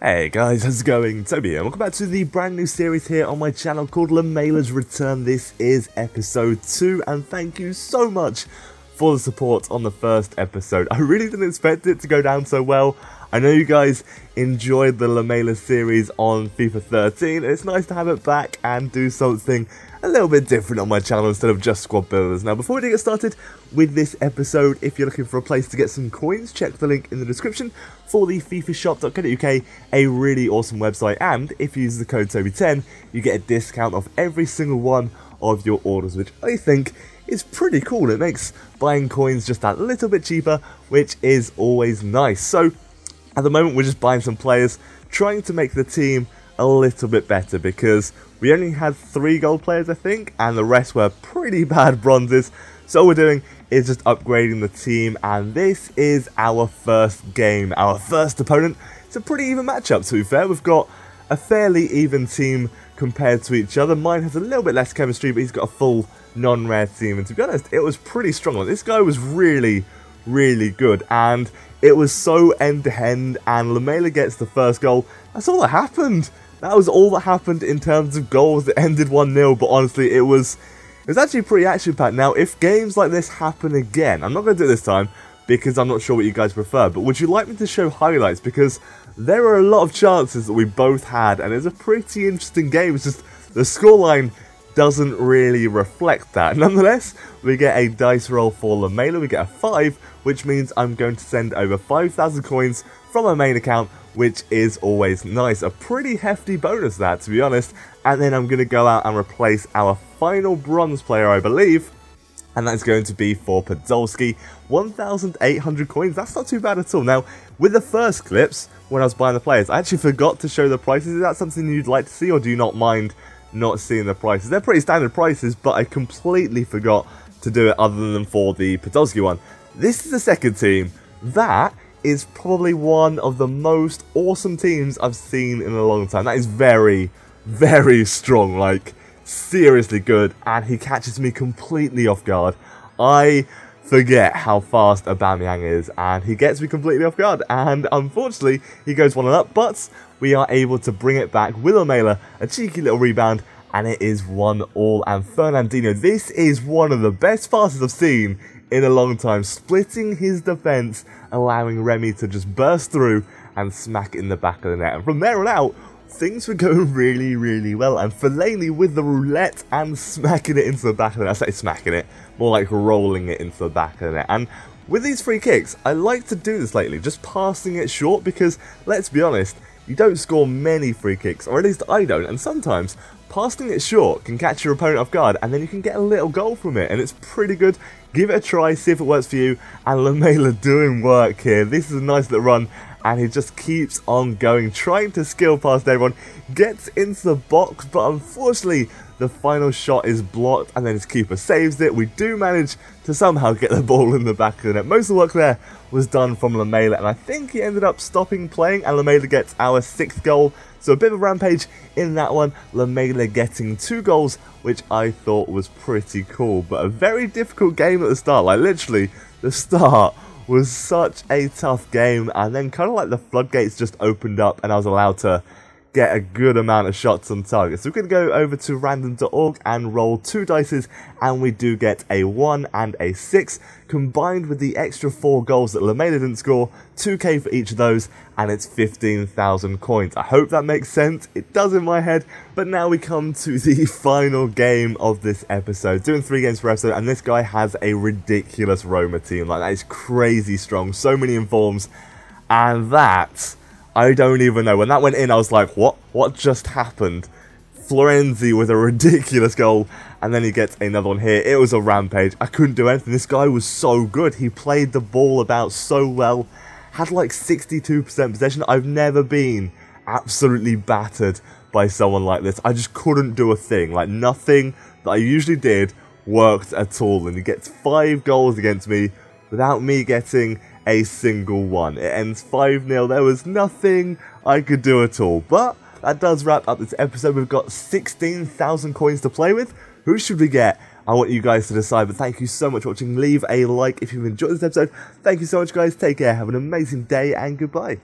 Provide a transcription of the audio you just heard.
Hey guys, how's it going? Toby here, and welcome back to the brand new series here on my channel called LAMELA'S Return. This is episode 2, and thank you so much for the support on the first episode. I really didn't expect it to go down so well. I know you guys enjoyed the LAMELA'S series on FIFA 13, and it's nice to have it back and do something a little bit different on my channel instead of just squad builders. Now, before we get started with this episode, if you're looking for a place to get some coins, check the link in the description for the fifashop.co.uk, a really awesome website, and if you use the code Toby10, you get a discount off every single one of your orders, which I think is pretty cool. It makes buying coins just that little bit cheaper, which is always nice. So, at the moment, we're just buying some players, trying to make the team a little bit better, because we only had 3 gold players, I think, and the rest were pretty bad bronzes. So all we're doing is just upgrading the team, and this is our first game, our first opponent. It's a pretty even matchup, to be fair. We've got a fairly even team compared to each other. Mine has a little bit less chemistry, but he's got a full non-rare team, and to be honest, it was pretty strong. Like, this guy was really good, and it was so end-to-end, and Lamelaa gets the first goal. That's all that happened. That was all that happened in terms of goals. It ended 1-0, but honestly, it was actually pretty action-packed. Now, if games like this happen again, I'm not going to do it this time, because I'm not sure what you guys prefer, but would you like me to show highlights? Because there are a lot of chances that we both had, and it's a pretty interesting game. It's just the scoreline doesn't really reflect that. Nonetheless, we get a dice roll for Lamelaa. We get a 5, which means I'm going to send over 5,000 coins from my main account, which is always nice. A pretty hefty bonus, that, to be honest. And then I'm going to go out and replace our final bronze player, I believe, and that's going to be for Podolski. 1,800 coins, that's not too bad at all. Now, with the first clips, when I was buying the players, I actually forgot to show the prices. Is that something you'd like to see, or do you not mind not seeing the prices? They're pretty standard prices, but I completely forgot to do it other than for the Podolski one. This is the second team. That is probably one of the most awesome teams I've seen in a long time. That is very strong, like seriously good, and he catches me completely off guard. I forget how fast Aubameyang is, and he gets me completely off guard, and unfortunately he goes 1-up, but we are able to bring it back with Lamelaa, a cheeky little rebound, and it is 1-1. And Fernandinho, this is one of the best passes I've seen in a long time, splitting his defence, allowing Remy to just burst through and smack it in the back of the net. And from there on out, things were going really well, and Fellaini with the roulette and smacking it into the back of the net. I say smacking it, more like rolling it into the back of the net. And with these free kicks, I like to do this lately, just passing it short, because let's be honest, you don't score many free kicks, or at least I don't, and sometimes passing it short can catch your opponent off guard, and then you can get a little goal from it, and it's pretty good. Give it a try, see if it works for you, and Lamelaa doing work here. This is a nice little run, and he just keeps on going, trying to skill past everyone, gets into the box, but unfortunately the final shot is blocked, and then his keeper saves it. We do manage to somehow get the ball in the back of the net. Most of the work there was done from Lamelaa, and I think he ended up stopping playing, and Lamelaa gets our 6th goal. So a bit of a rampage in that one. Lamelaa getting 2 goals, which I thought was pretty cool, but a very difficult game at the start. Like, literally, the start was such a tough game, and then kind of like the floodgates just opened up, and I was allowed to get a good amount of shots on target. So we're going to go over to random.org and roll 2 dices, and we do get a 1 and a 6, combined with the extra 4 goals that Lamelaa didn't score, 2k for each of those, and it's 15,000 coins. I hope that makes sense. It does in my head. But now we come to the final game of this episode. Doing 3 games per episode, and this guy has a ridiculous Roma team. Like, that is crazy strong. So many informs, and that, I don't even know. When that went in, I was like, what? What just happened? Florenzi with a ridiculous goal, and then he gets another one here. It was a rampage. I couldn't do anything. This guy was so good. He played the ball about so well. Had like 62% possession. I've never been absolutely battered by someone like this. I just couldn't do a thing. Like, nothing that I usually did worked at all. And he gets 5 goals against me without me getting a single one. It ends 5-0. There was nothing I could do at all. But that does wrap up this episode. We've got 16,000 coins to play with. Who should we get? I want you guys to decide, but thank you so much for watching. Leave a like if you've enjoyed this episode. Thank you so much, guys. Take care. Have an amazing day, and goodbye.